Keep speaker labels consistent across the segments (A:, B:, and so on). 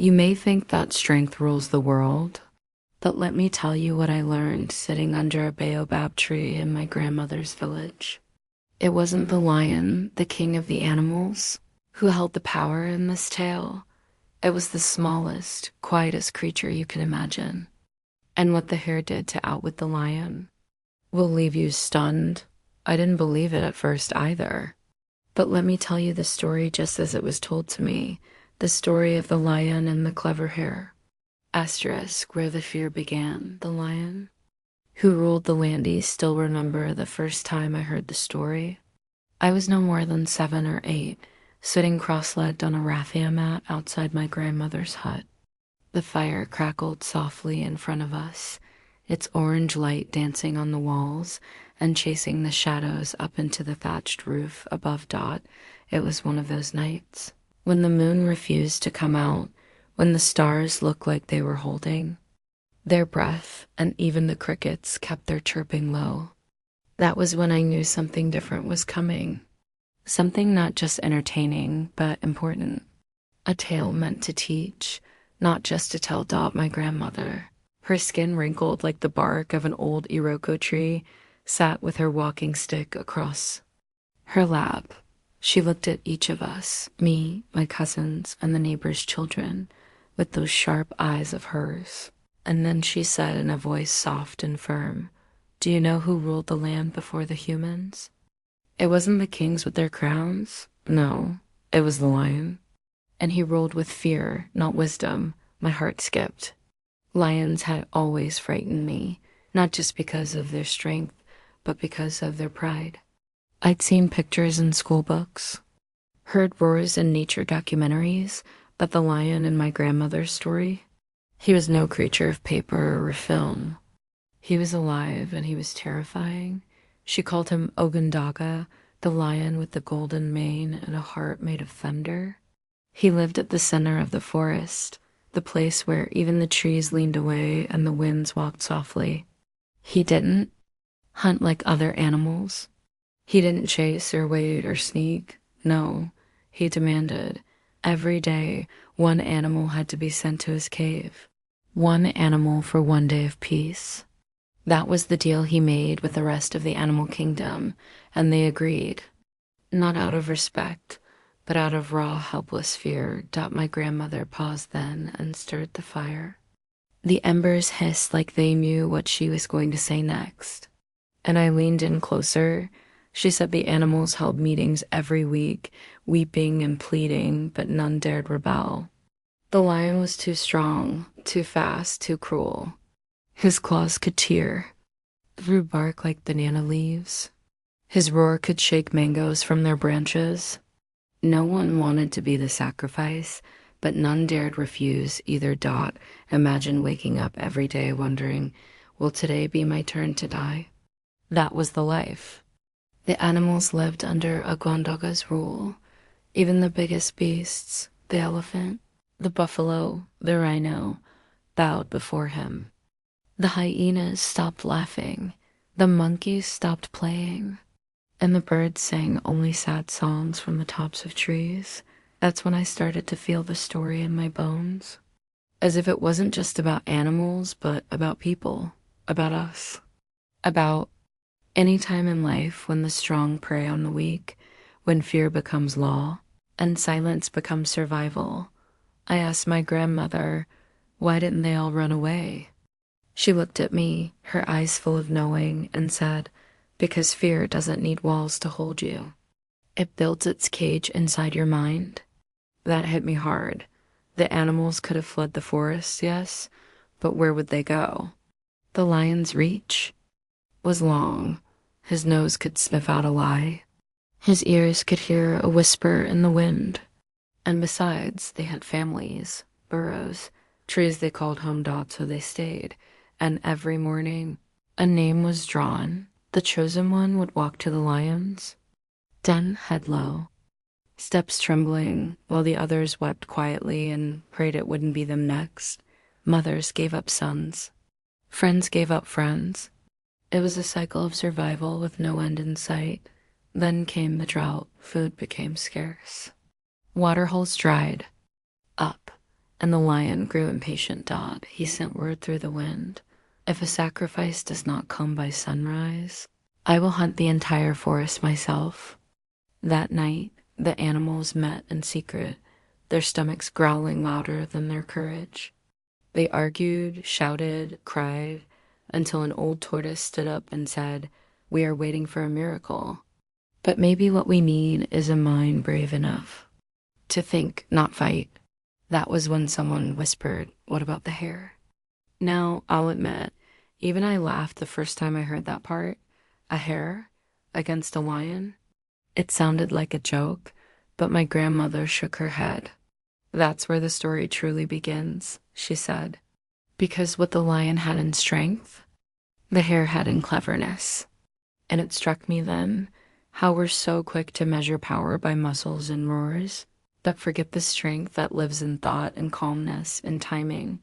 A: You may think that strength rules the world, but let me tell you what I learned sitting under a baobab tree in my grandmother's village. It wasn't the lion, the king of the animals, who held the power in this tale. It was the smallest, quietest creature you can imagine. And what the hare did to outwit the lion will leave you stunned. I didn't believe it at first either. But let me tell you the story just as it was told to me, the story of the lion and the clever hare. Asterisk, where the fear began, the lion who ruled the landies still remember the first time I heard the story. I was no more than 7 or 8, sitting cross-legged on a raffia mat outside my grandmother's hut. The fire crackled softly in front of us, its orange light dancing on the walls and chasing the shadows up into the thatched roof above Dot. It was one of those nights when the moon refused to come out, when the stars looked like they were holding their breath, and even the crickets kept their chirping low. That was when I knew something different was coming. Something not just entertaining, but important. A tale meant to teach, not just to tell Dot, my grandmother. Her skin wrinkled like the bark of an old iroko tree, sat with her walking stick across her lap. She looked at each of us, me, my cousins, and the neighbors' children, with those sharp eyes of hers. And then she said in a voice soft and firm, "Do you know who ruled the land before the humans? It wasn't the kings with their crowns. No, it was the lion. And he ruled with fear, not wisdom." My heart skipped. Lions had always frightened me, not just because of their strength, but because of their pride. I'd seen pictures in school books, heard roars in nature documentaries, but the lion in my grandmother's story, he was no creature of paper or film. He was alive and he was terrifying. She called him Ogundaga, the lion with the golden mane and a heart made of thunder. He lived at the center of the forest, the place where even the trees leaned away and the winds walked softly. He didn't hunt like other animals. He didn't chase or wait or sneak. No, he demanded. Every day, one animal had to be sent to his cave. One animal for one day of peace. That was the deal he made with the rest of the animal kingdom, and they agreed. Not out of respect, but out of raw, helpless fear. My grandmother paused then and stirred the fire. The embers hissed like they knew what she was going to say next. And I leaned in closer. She said the animals held meetings every week, weeping and pleading, but none dared rebel. The lion was too strong, too fast, too cruel. His claws could tear through bark like banana leaves. His roar could shake mangoes from their branches. No one wanted to be the sacrifice, but none dared refuse either. Imagine waking up every day wondering, will today be my turn to die? That was the life. The animals lived under Agwandaga's rule. Even the biggest beasts, the elephant, the buffalo, the rhino, bowed before him. The hyenas stopped laughing. The monkeys stopped playing. And the birds sang only sad songs from the tops of trees. That's when I started to feel the story in my bones. As if it wasn't just about animals, but about people, about us. About any time in life when the strong prey on the weak, when fear becomes law, and silence becomes survival. I asked my grandmother, why didn't they all run away? She looked at me, her eyes full of knowing, and said, because fear doesn't need walls to hold you. It builds its cage inside your mind. That hit me hard. The animals could have fled the forest, yes, but where would they go? The lion's reach was long. His nose could sniff out a lie. His ears could hear a whisper in the wind. And besides, they had families, burrows, trees they called home. So they stayed. And every morning, a name was drawn. The chosen one would walk to the lions, den head low, steps trembling, while the others wept quietly and prayed it wouldn't be them next. Mothers gave up sons. Friends gave up friends. It was a cycle of survival with no end in sight. Then came the drought. Food became scarce. Water holes dried up, And the lion grew impatient. He sent word through the wind. If a sacrifice does not come by sunrise, I will hunt the entire forest myself. That night, the animals met in secret, their stomachs growling louder than their courage. They argued, shouted, cried, until an old tortoise stood up and said, "We are waiting for a miracle. But maybe what we need is a mind brave enough to think, not fight." That was when someone whispered, "What about the hare?" Now, I'll admit, even I laughed the first time I heard that part. A hare against a lion? It sounded like a joke, but my grandmother shook her head. "That's where the story truly begins," she said. Because what the lion had in strength, the hare had in cleverness. And it struck me then how we're so quick to measure power by muscles and roars, but forget the strength that lives in thought and calmness and timing.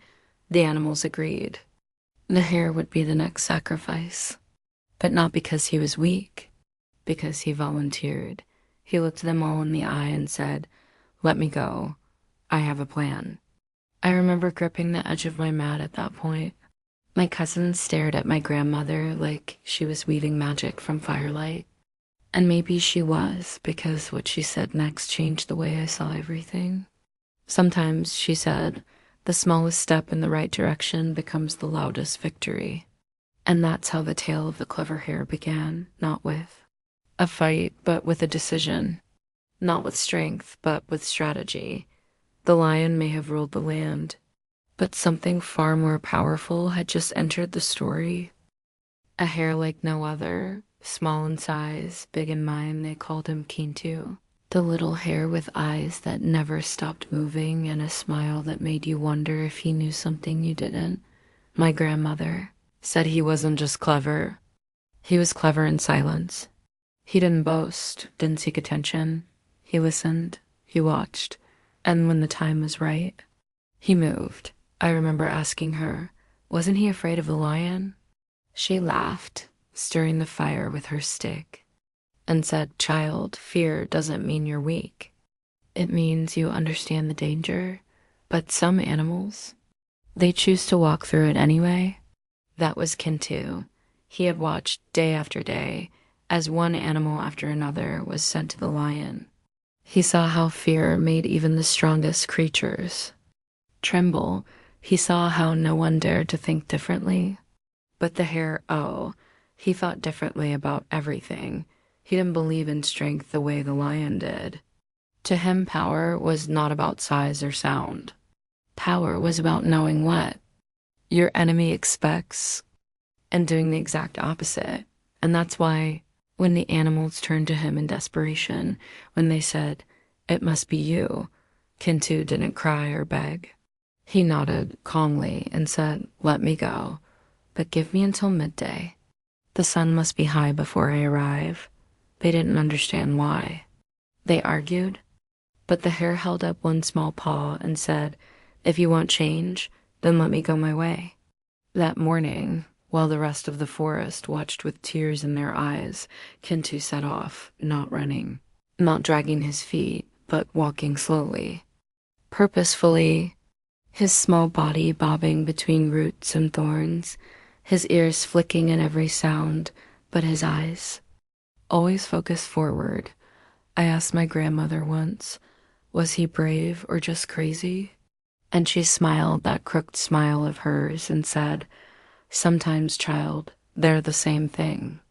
A: The animals agreed. The hare would be the next sacrifice, but not because he was weak, because he volunteered. He looked them all in the eye and said, "Let me go. I have a plan." I remember gripping the edge of my mat at that point. My cousins stared at my grandmother like she was weaving magic from firelight. And maybe she was, because what she said next changed the way I saw everything. Sometimes, she said, the smallest step in the right direction becomes the loudest victory. And that's how the tale of the clever hare began, not with a fight, but with a decision. Not with strength, but with strategy. The lion may have ruled the land, but something far more powerful had just entered the story. A hare like no other, small in size, big in mind. They called him Kintu. The little hare with eyes that never stopped moving and a smile that made you wonder if he knew something you didn't. My grandmother said he wasn't just clever. He was clever in silence. He didn't boast, didn't seek attention. He listened, he watched, and when the time was right, he moved. I remember asking her, wasn't he afraid of the lion? She laughed, stirring the fire with her stick, and said, "Child, fear doesn't mean you're weak. It means you understand the danger. But some animals, they choose to walk through it anyway." That was Kintu. He had watched day after day as one animal after another was sent to the lion. He saw how fear made even the strongest creatures tremble. He saw how no one dared to think differently. But the hare, oh, he thought differently about everything. He didn't believe in strength the way the lion did. To him, power was not about size or sound. Power was about knowing what your enemy expects and doing the exact opposite. And that's why when the animals turned to him in desperation, when they said, "It must be you," Kintu didn't cry or beg. He nodded calmly and said, "Let me go, but give me until midday. The sun must be high before I arrive." They didn't understand why. They argued, but the hare held up one small paw and said, "If you want change, then let me go my way." That morning, while the rest of the forest watched with tears in their eyes, Kintu set off, not running, not dragging his feet, but walking slowly, purposefully, his small body bobbing between roots and thorns, his ears flicking at every sound, but his eyes always focused forward. I asked my grandmother once, was he brave or just crazy? And she smiled that crooked smile of hers and said, "Sometimes, child, they're the same thing."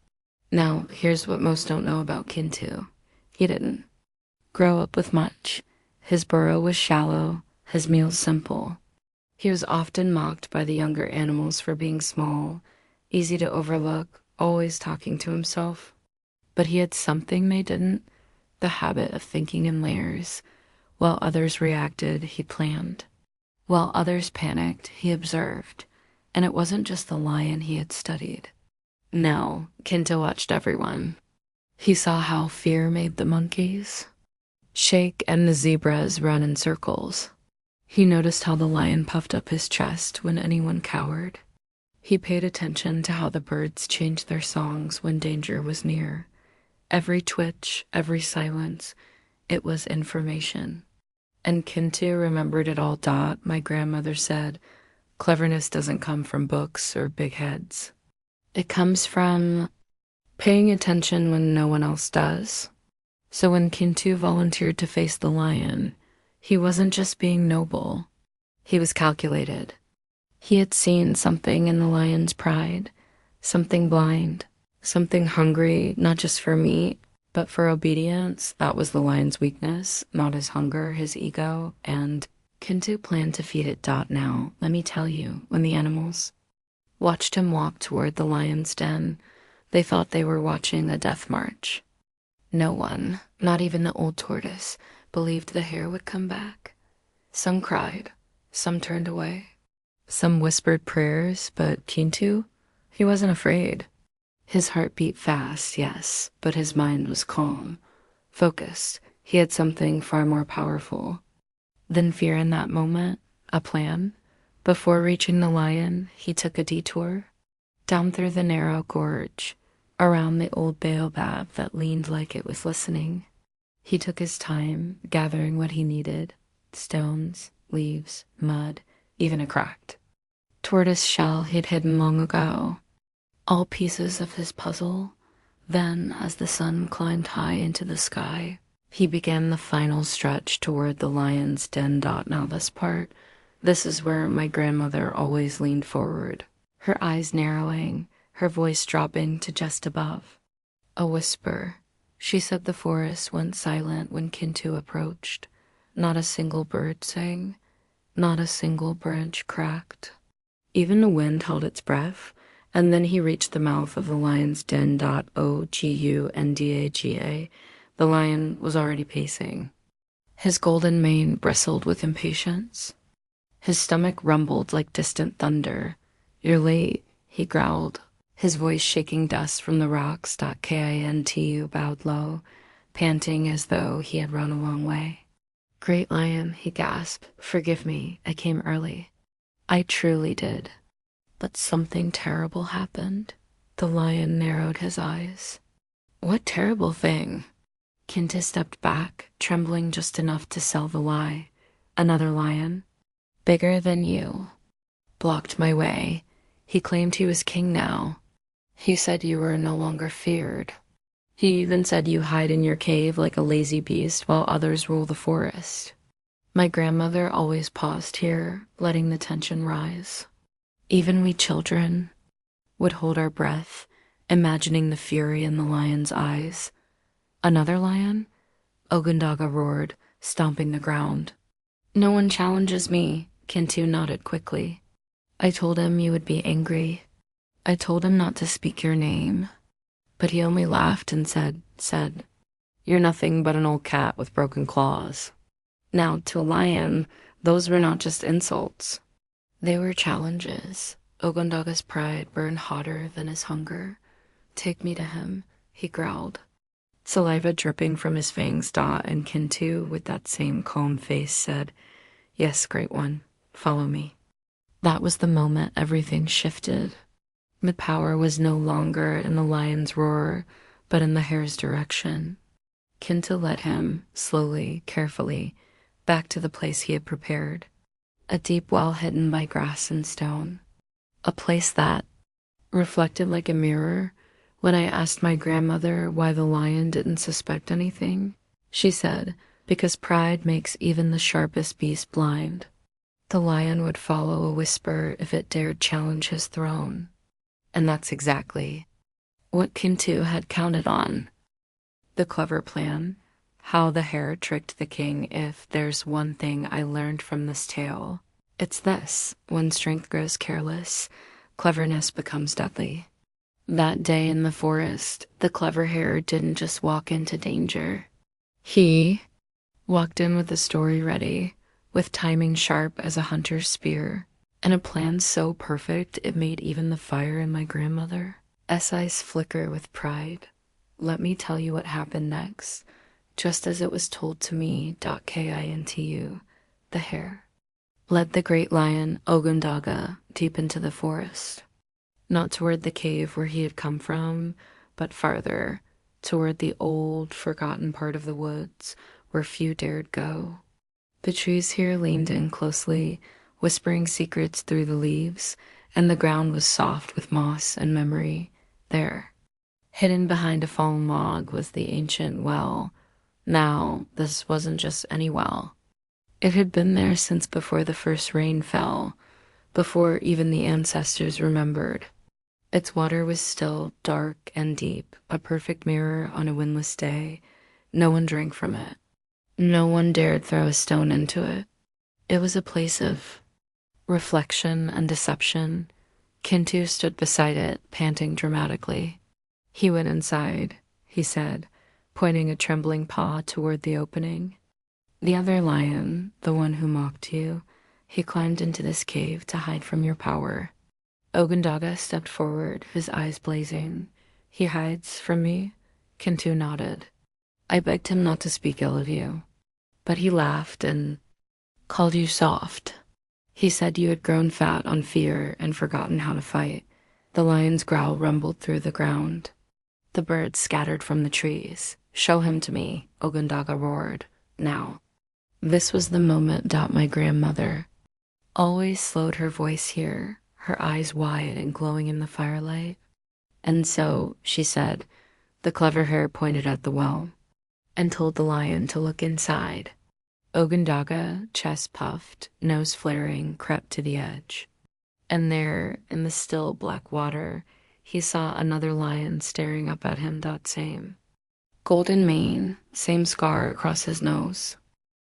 A: Now, here's what most don't know about Kintu. He didn't grow up with much. His burrow was shallow, his meals simple. He was often mocked by the younger animals for being small, easy to overlook, always talking to himself. But he had something they didn't, the habit of thinking in layers. While others reacted, he planned. While others panicked, he observed. And it wasn't just the lion he had studied. No, Kintu watched everyone. He saw how fear made the monkeys shake and the zebras run in circles. He noticed how the lion puffed up his chest when anyone cowered. He paid attention to how the birds changed their songs when danger was near. Every twitch, every silence, it was information. And Kintu remembered it all. My grandmother said, cleverness doesn't come from books or big heads. It comes from paying attention when no one else does. So when Kintu volunteered to face the lion, he wasn't just being noble, he was calculated. He had seen something in the lion's pride, something blind, something hungry, not just for meat, but for obedience. That was the lion's weakness, not his hunger, his ego. And Kintu planned to feed it. Now, let me tell you, when the animals watched him walk toward the lion's den, they thought they were watching a death march. No one, not even the old tortoise, believed the hare would come back. Some cried, some turned away. Some whispered prayers, but Kintu, he wasn't afraid. His heart beat fast, yes, but his mind was calm, focused. He had something far more powerful than fear in that moment, a plan. Before reaching the lion, he took a detour down through the narrow gorge, around the old baobab that leaned like it was listening. He took his time, gathering what he needed: stones, leaves, mud, even a cracked tortoise shell he'd hidden long ago. All pieces of his puzzle. Then, as the sun climbed high into the sky, he began the final stretch toward the lion's den. Now this is where my grandmother always leaned forward, her eyes narrowing, her voice dropping to just above a whisper. She said the forest went silent when Kintu approached. Not a single bird sang, not a single branch cracked. Even the wind held its breath, and then he reached the mouth of the lion's den. Ogundaga. The lion was already pacing. His golden mane bristled with impatience. His stomach rumbled like distant thunder. "You're late," he growled, his voice shaking dust from the rocks. Kintu bowed low, panting as though he had run a long way. "Great lion," he gasped, "forgive me, I came early." "I truly did." But something terrible happened. The lion narrowed his eyes. "What terrible thing?" Kintu stepped back, trembling just enough to sell the lie. "Another lion, bigger than you, blocked my way. He claimed he was king now. He said you were no longer feared. He even said you hide in your cave like a lazy beast while others rule the forest." My grandmother always paused here, letting the tension rise. Even we children would hold our breath, imagining the fury in the lion's eyes. "Another lion?" Ogundaga roared, stomping the ground. "No one challenges me," Kintu nodded quickly. "I told him you would be angry. I told him not to speak your name. But he only laughed and said, you're nothing but an old cat with broken claws." Now, to a lion, those were not just insults. They were challenges. Ogundaga's pride burned hotter than his hunger. "Take me to him," he growled, saliva dripping from his fangs. And Kintu, with that same calm face, said, "Yes, great one, follow me." That was the moment everything shifted. The power was no longer in the lion's roar, but in the hare's direction. Kintu led him, slowly, carefully, back to the place he had prepared. A deep well hidden by grass and stone. A place that reflected like a mirror. When I asked my grandmother why the lion didn't suspect anything, she said, "Because pride makes even the sharpest beast blind." The lion would follow a whisper if it dared challenge his throne. And that's exactly what Kintu had counted on. The clever plan. How the hare tricked the king. If there's one thing I learned from this tale, it's this: when strength grows careless, cleverness becomes deadly. That day in the forest, the clever hare didn't just walk into danger. He walked in with a story ready, with timing sharp as a hunter's spear, and a plan so perfect it made even the fire in my grandmother's eyes flicker with pride. Let me tell you what happened next, just as it was told to me. Kintu, the hare, led the great lion Ogundaga deep into the forest. Not toward the cave where he had come from, but farther, toward the old, forgotten part of the woods where few dared go. The trees here leaned in closely, whispering secrets through the leaves, and the ground was soft with moss and memory. There, hidden behind a fallen log, was the ancient well. Now, this wasn't just any well. It had been there since before the first rain fell, before even the ancestors remembered. Its water was still, dark and deep, a perfect mirror on a windless day. No one drank from it. No one dared throw a stone into it. It was a place of reflection and deception. Kintu stood beside it, panting dramatically. He went inside, he said, pointing a trembling paw toward the opening. The other lion, the one who mocked you, he climbed into this cave to hide from your power. Ogundaga stepped forward, his eyes blazing. He hides from me? Kintu nodded. I begged him not to speak ill of you, but he laughed and called you soft. He said you had grown fat on fear and forgotten how to fight. The lion's growl rumbled through the ground. The birds scattered from the trees. Show him to me, Ogundaga roared. Now. This was the moment. My grandmother always slowed her voice here, her eyes wide and glowing in the firelight. And so, she said, the Clever Hare pointed at the well and told the lion to look inside. Ogundaga, chest puffed, nose flaring, crept to the edge. And there, in the still black water, he saw another lion staring up at him. Same golden mane, same scar across his nose,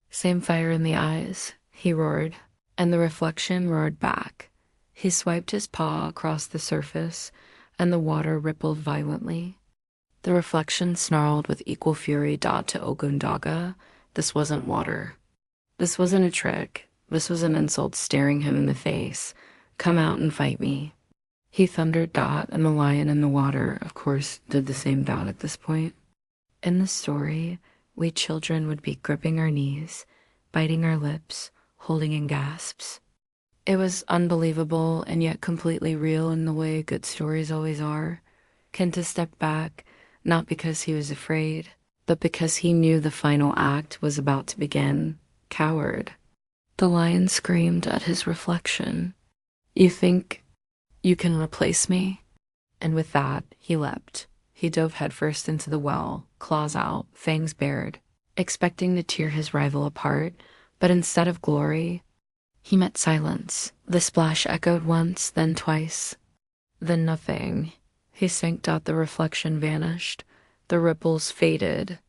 A: same fire in the eyes. He roared, and the reflection roared back. He swiped his paw across the surface, and the water rippled violently. The reflection snarled with equal fury. To Ogundaga, this wasn't water. This wasn't a trick. This was an insult staring him in the face. Come out and fight me. He thundered. And the lion in the water, of course, did the same. At this point in the story, we children would be gripping our knees, biting our lips, holding in gasps. It was unbelievable and yet completely real in the way good stories always are. Kenta stepped back, not because he was afraid, but because he knew the final act was about to begin. Coward. The lion screamed at his reflection. You think you can replace me? And with that, he leapt. He dove headfirst into the well, claws out, fangs bared, expecting to tear his rival apart, but instead of glory, he met silence. The splash echoed once, then twice, then nothing. He sank. The reflection vanished, the ripples faded,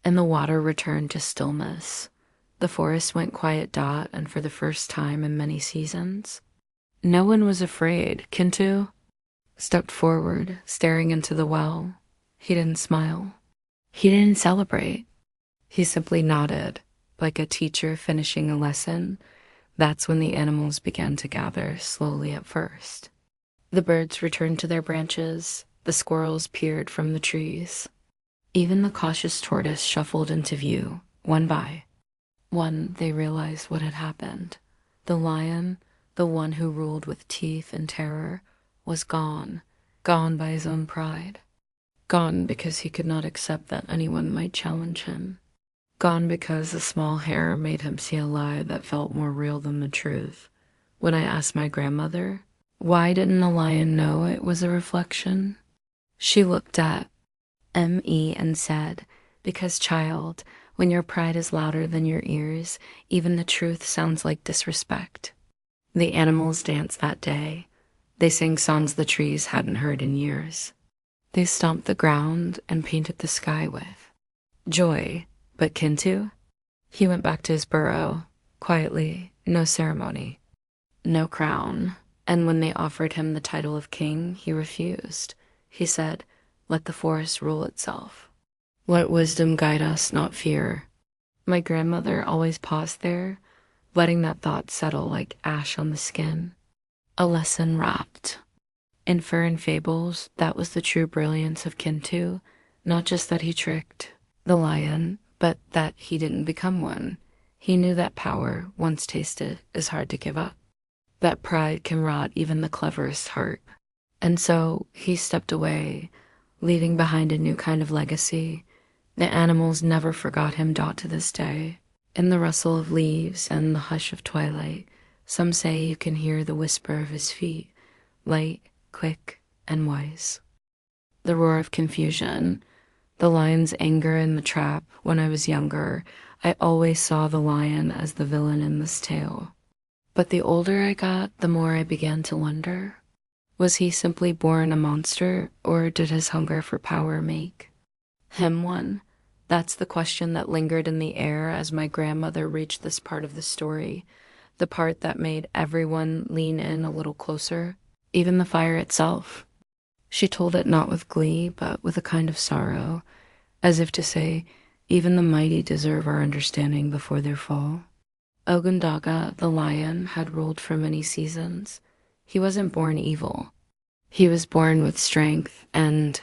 A: and the water returned to stillness. The forest went quiet. And for the first time in many seasons, no one was afraid. Kintu stepped forward, staring into the well. He didn't smile. He didn't celebrate. He simply nodded, like a teacher finishing a lesson. That's when the animals began to gather, slowly at first. The birds returned to their branches. The squirrels peered from the trees. Even the cautious tortoise shuffled into view, one by one. They realized what had happened. The lion, the one who ruled with teeth and terror, was gone. Gone by his own pride. Gone because he could not accept that anyone might challenge him. Gone because a small hare made him see a lie that felt more real than the truth. When I asked my grandmother, why didn't the lion know it was a reflection? She looked at me and said, because, child, when your pride is louder than your ears, even the truth sounds like disrespect. The animals danced that day. They sang songs the trees hadn't heard in years. They stomped the ground and painted the sky with joy. But Kintu? He went back to his burrow, quietly, no ceremony, no crown. And when they offered him the title of king, he refused. He said, let the forest rule itself. Let wisdom guide us, not fear. My grandmother always paused there, letting that thought settle like ash on the skin. A lesson wrapped. In fur and fables, that was the true brilliance of Kintu, not just that he tricked the lion, but that he didn't become one. He knew that power, once tasted, is hard to give up. That pride can rot even the cleverest heart. And so he stepped away, leaving behind a new kind of legacy. The animals never forgot him. To this day, In the rustle of leaves and the hush of twilight, some say you can hear the whisper of his feet, light, quick, and wise. The roar of confusion, the lion's anger in the trap. When I was younger, I always saw the lion as the villain in this tale. But the older I got, the more I began to wonder. Was he simply born a monster, or did his hunger for power make him one? That's the question that lingered in the air as my grandmother reached this part of the story, the part that made everyone lean in a little closer, even the fire itself. She told it not with glee, but with a kind of sorrow, as if to say, even the mighty deserve our understanding before their fall. Ogundaga, the lion, had ruled for many seasons. He wasn't born evil. He was born with strength and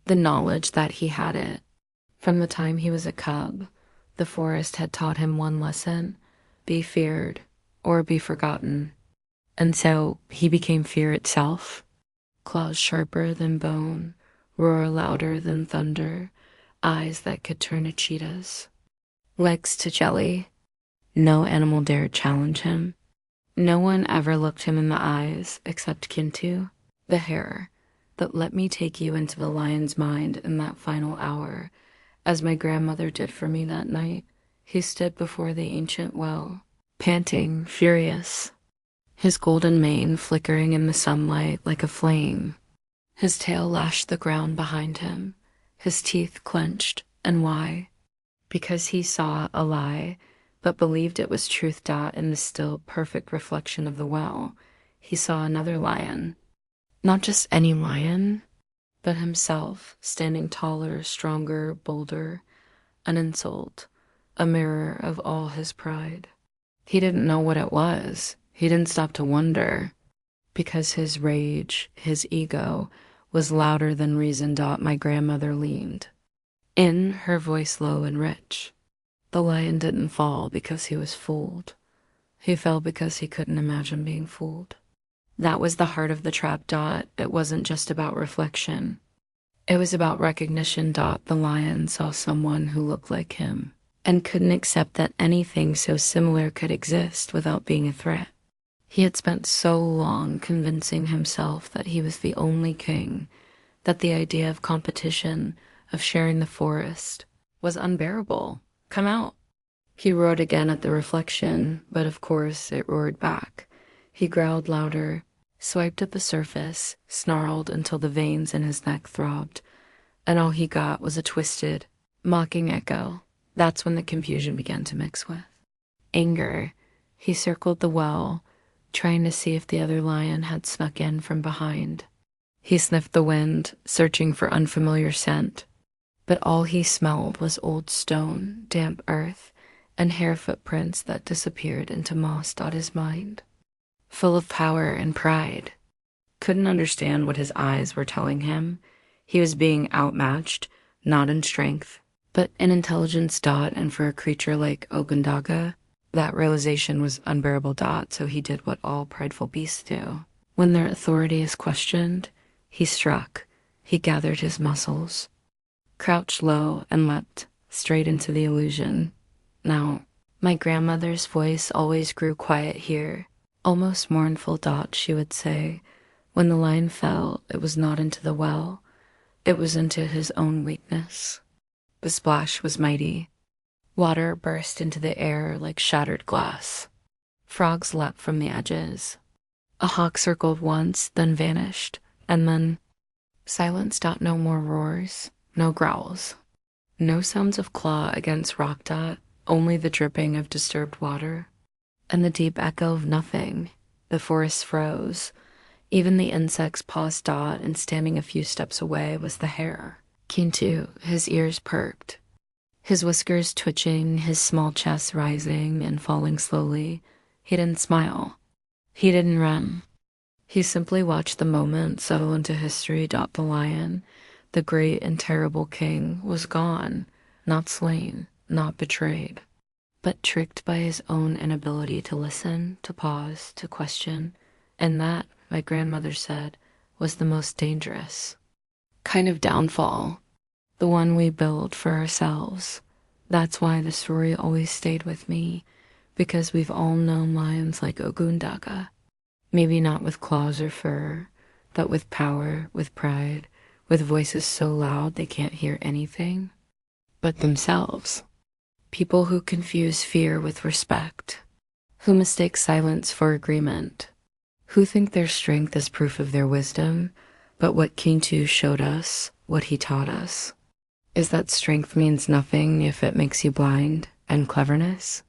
A: the knowledge that he had it. From the time he was a cub, the forest had taught him one lesson: be feared or be forgotten. And so he became fear itself. Claws sharper than bone, roar louder than thunder, eyes that could turn a cheetah's legs to jelly. No animal dared challenge him. No one ever looked him in the eyes except Kintu, the hare, that let me take you into the lion's mind in that final hour, as my grandmother did for me that night. He stood before the ancient well, panting, furious, his golden mane flickering in the sunlight like a flame. His tail lashed the ground behind him, his teeth clenched. And why? Because he saw a lie, but believed it was truth. In the still, perfect reflection of the well, he saw another lion. Not just any lion, but himself, standing taller, stronger, bolder, an insult, a mirror of all his pride. He didn't know what it was. He didn't stop to wonder, because his rage, his ego, was louder than reason. My grandmother leaned in, her voice low and rich. The lion didn't fall because he was fooled. He fell because he couldn't imagine being fooled. That was the heart of the trap. It wasn't just about reflection. It was about recognition. The lion saw someone who looked like him and couldn't accept that anything so similar could exist without being a threat. He had spent so long convincing himself that he was the only king, that the idea of competition, of sharing the forest, was unbearable. Come out. He roared again at the reflection, but of course it roared back. He growled louder, swiped at the surface, snarled until the veins in his neck throbbed, and all he got was a twisted, mocking echo. That's when the confusion began to mix with anger. He circled the well, trying to see if the other lion had snuck in from behind. He sniffed the wind, searching for unfamiliar scent, but all he smelled was old stone, damp earth, and hair footprints that disappeared into moss. His mind, full of power and pride, couldn't understand what his eyes were telling him. He was being outmatched, not in strength, but in intelligence. And for a creature like Ogundaga, that realization was unbearable. So he did what all prideful beasts do. When their authority is questioned, he struck. He gathered his muscles, crouched low, and leapt straight into the illusion. Now, my grandmother's voice always grew quiet here, almost mournful. She would say, when the lion fell, it was not into the well, it was into his own weakness. The splash was mighty. Water burst into the air like shattered glass. Frogs leapt from the edges. A hawk circled once, then vanished, and then silence. No more roars, no growls, no sounds of claw against rock. Only the dripping of disturbed water and the deep echo of nothing. The forest froze. Even the insects paused. And standing a few steps away was the hare. Kintu, his ears perked, his whiskers twitching, his small chest rising and falling slowly. He didn't smile. He didn't run. He simply watched the moment settle into history. The lion, the great and terrible king, was gone, not slain, not betrayed, but tricked by his own inability to listen, to pause, to question. And that, my grandmother said, was the most dangerous kind of downfall, the one we build for ourselves, That's why the story always stayed with me, because we've all known lions like Ogundaka. Maybe not with claws or fur, but with power, with pride, with voices so loud they can't hear anything but themselves. People who confuse fear with respect, who mistake silence for agreement, who think their strength is proof of their wisdom, but what Kintu showed us, what he taught us, is that strength means nothing if it makes you blind, and cleverness,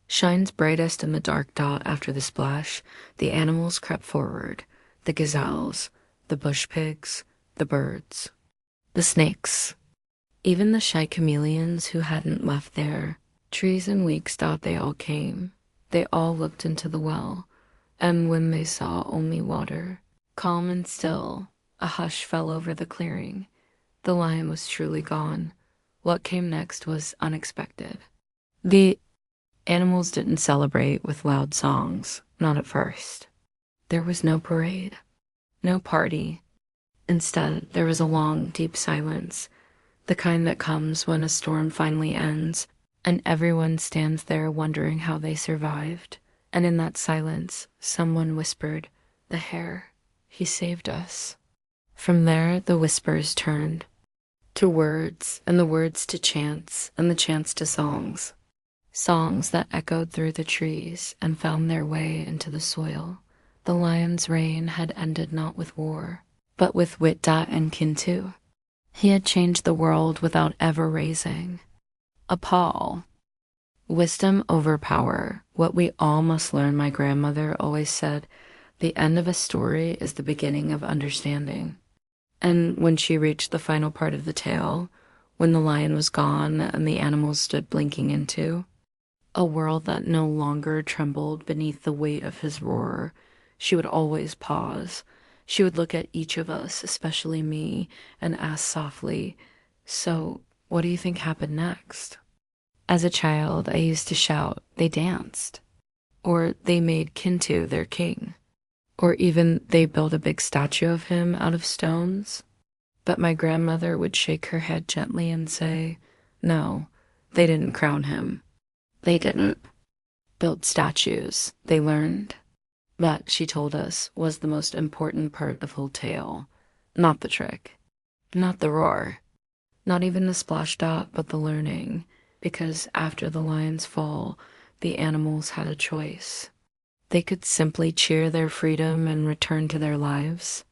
A: shines brightest in the dark dot after the splash. The animals crept forward, the gazelles, the bush pigs, the birds, the snakes, even the shy chameleons who hadn't left their trees in weeks thought they all came. They all looked into the well, and when they saw only water, calm and still, a hush fell over the clearing. The lion was truly gone. What came next was unexpected. The animals didn't celebrate with loud songs, not at first. There was no parade, no party. Instead, there was a long, deep silence, the kind that comes when a storm finally ends, and everyone stands there wondering how they survived. And in that silence, someone whispered, "The hare, he saved us." From there, the whispers turned to words, and the words to chants, and the chants to songs. Songs that echoed through the trees and found their way into the soil. The lion's reign had ended not with war, but with Witda and Kintu. He had changed the world without ever raising a paw. Wisdom over power, what we all must learn. My grandmother always said, the end of a story is the beginning of understanding. And when she reached the final part of the tale, when the lion was gone and the animals stood blinking into a world that no longer trembled beneath the weight of his roar, she would always pause. She would look at each of us, especially me, and ask softly, "So, what do you think happened next?" As a child, I used to shout, "They danced," or "They made Kintu their king," or even "They built a big statue of him out of stones." But my grandmother would shake her head gently and say, "No, they didn't crown him. They didn't build statues. They learned." That, she told us, was the most important part of the whole tale. Not the trick, not the roar, not even the splash dot, but the learning. Because after the lion's fall, the animals had a choice. They could simply cheer their freedom and return to their lives,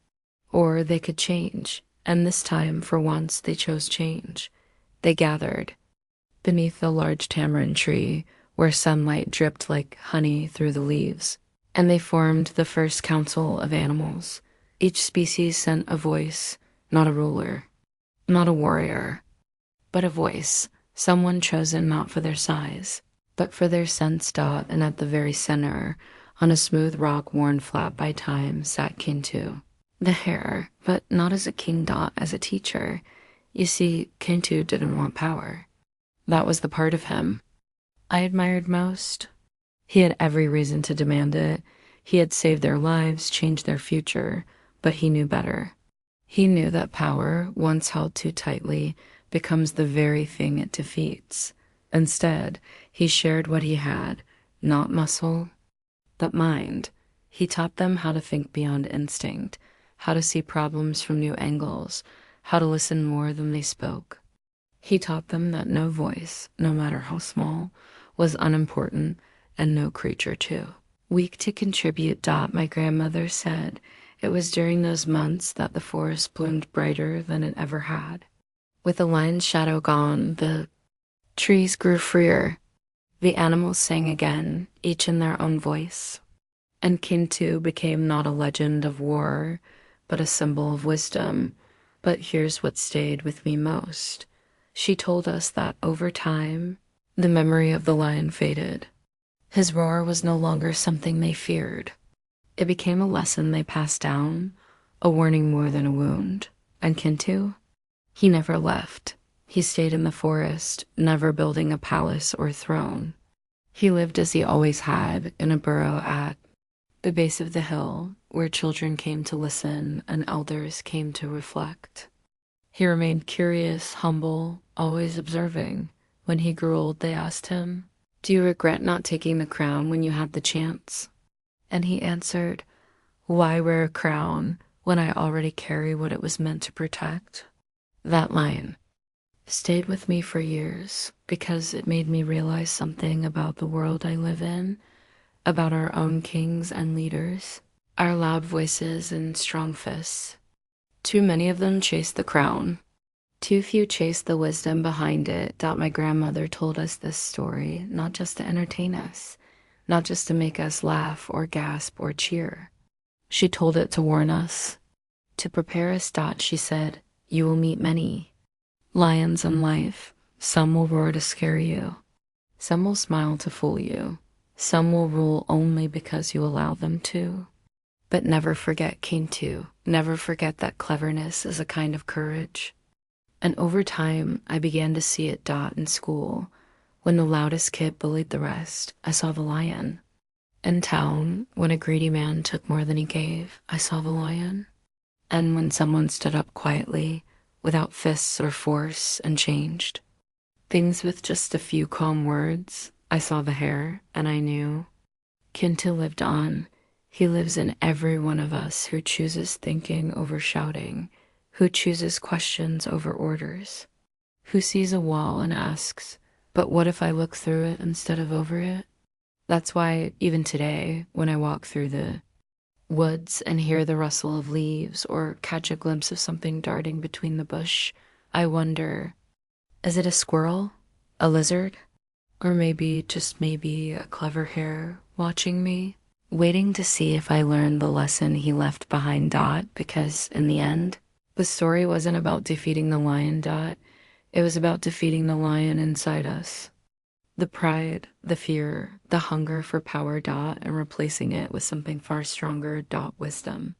A: or they could change. And this time, for once, they chose change. They gathered beneath the large tamarind tree where sunlight dripped like honey through the leaves. And they formed the first council of animals. Each species sent a voice, not a ruler, not a warrior, but a voice, someone chosen not for their size, but for their sense dot. And at the very center, on a smooth rock worn flat by time, sat Kintu, the hare, but not as a king dot, as a teacher. You see, Kintu didn't want power. That was the part of him I admired most. He had every reason to demand it. He had saved their lives, changed their future, but he knew better. He knew that power, once held too tightly, becomes the very thing it defeats. Instead, he shared what he had, not muscle, but mind. He taught them how to think beyond instinct, how to see problems from new angles, how to listen more than they spoke. He taught them that no voice, no matter how small, was unimportant, and no creature too weak to contribute. My grandmother said it was during those months that the forest bloomed brighter than it ever had. With the lion's shadow gone, the trees grew freer. The animals sang again, each in their own voice. And Kintu became not a legend of war, but a symbol of wisdom. But here's what stayed with me most. She told us that over time, the memory of the lion faded. His roar was no longer something they feared. It became a lesson they passed down, a warning more than a wound. And Kintu? He never left. He stayed in the forest, never building a palace or throne. He lived as he always had, in a burrow at the base of the hill, where children came to listen and elders came to reflect. He remained curious, humble, always observing. When he grew old, they asked him, "Do you regret not taking the crown when you had the chance?" And he answered, "Why wear a crown when I already carry what it was meant to protect?" That line stayed with me for years because it made me realize something about the world I live in, about our own kings and leaders, our loud voices and strong fists. Too many of them chase the crown. Too few chase the wisdom behind it. My grandmother told us this story, not just to entertain us, not just to make us laugh or gasp or cheer. She told it to warn us, to prepare us. She said, "You will meet many lions in life. Some will roar to scare you. Some will smile to fool you. Some will rule only because you allow them to. But never forget Kintu. Never forget that cleverness is a kind of courage." And over time, I began to see it. In school. When the loudest kid bullied the rest, I saw the lion. In town, when a greedy man took more than he gave, I saw the lion. And when someone stood up quietly, without fists or force, and changed things with just a few calm words, I saw the hare, and I knew Kintu lived on. He lives in every one of us who chooses thinking over shouting, who chooses questions over orders, who sees a wall and asks, "But what if I look through it instead of over it?" That's why even today, when I walk through the woods and hear the rustle of leaves or catch a glimpse of something darting between the bush, I wonder, is it a squirrel, a lizard, or maybe, just maybe, a clever hare watching me, waiting to see if I learn the lesson he left behind. Because in the end, the story wasn't about defeating the lion. It was about defeating the lion inside us. The pride, the fear, the hunger for power. And replacing it with something far stronger. Wisdom.